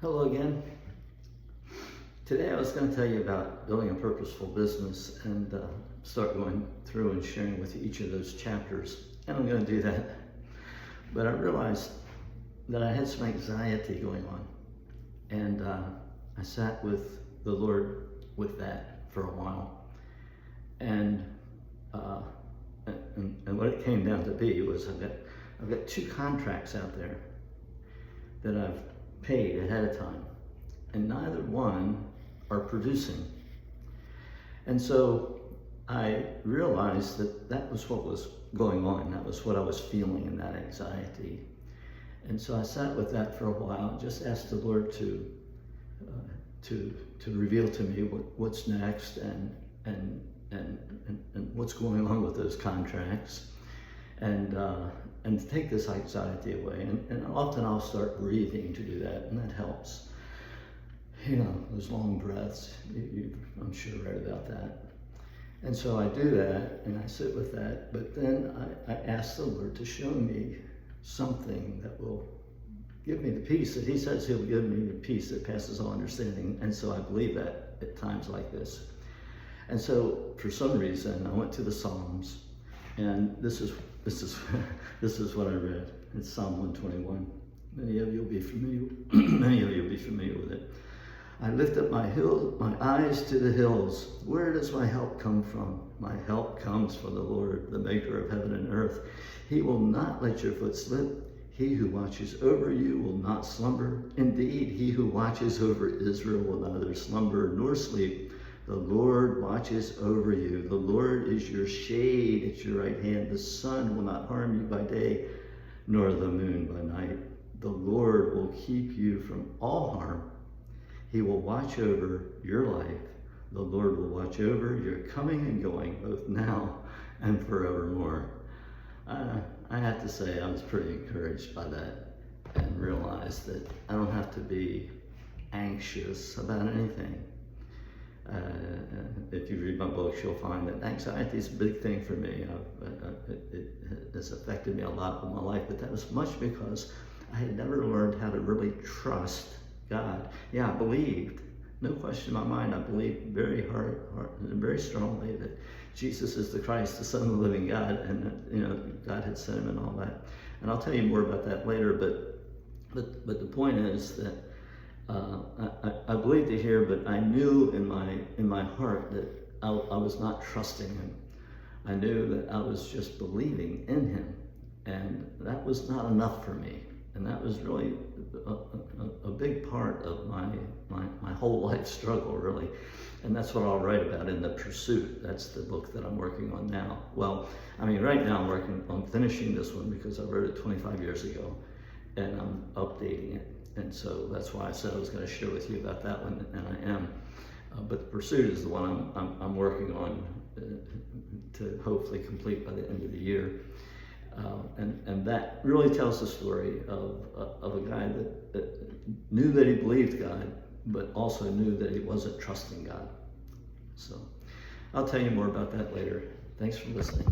Hello again. Today I was going to tell you about building a purposeful business and start going through and sharing with you each of those chapters. And I'm going to do that. But I realized that I had some anxiety going on. And I sat with the Lord with that for a while. And what it came down to be was I've got two contracts out there that I've paid ahead of time, and neither one are producing. And so I realized that that was what was going on. That was what I was feeling in that anxiety. And so I sat with that for a while and just asked the Lord to reveal to me what's next and what's going on with those contracts, and to take this anxiety away. And often I'll start breathing to do that, and that helps. You know, those long breaths, I'm sure read about that. And so I do that, and I sit with that, but then I ask the Lord to show me something that will give me the peace that He says He'll give me, the peace that passes all understanding. And so I believe that at times like this. And so for some reason, I went to the Psalms, and this is what I read. It's Psalm 121. Many of you will be familiar. Many of you will be familiar with it. I lift up my eyes to the hills. Where does my help come from? My help comes from the Lord, the maker of heaven and earth. He will not let your foot slip. He who watches over you will not slumber. Indeed, he who watches over Israel will neither slumber nor sleep. The Lord watches over you. The Lord is your shade at your right hand. The sun will not harm you by day, nor the moon by night. The Lord will keep you from all harm. He will watch over your life. The Lord will watch over your coming and going, both now and forevermore. I have to say I was pretty encouraged by that, and realized that I don't have to be anxious about anything. If you read my books, you'll find that anxiety is a big thing for me. It has affected me a lot in my life, but that was much because I had never learned how to really trust God. Yeah, I believed, no question in my mind, I believed very hard and very strongly that Jesus is the Christ, the Son of the living God, and that, God had sent Him and all that. And I'll tell you more about that later, but the point is that I believed it here, but I knew in my heart that I was not trusting Him. I knew that I was just believing in Him, and that was not enough for me. And that was really a big part of my whole life struggle, really. And that's what I'll write about in The Pursuit. That's the book that I'm working on now. Well, I mean, right now I'm finishing this one because I wrote it 25 years ago, and I'm updating it. And so that's why I said I was going to share with you about that one, and I am. But The Pursuit is the one I'm working on to hopefully complete by the end of the year. And that really tells the story of a guy that knew that he believed God, but also knew that he wasn't trusting God. So I'll tell you more about that later. Thanks for listening.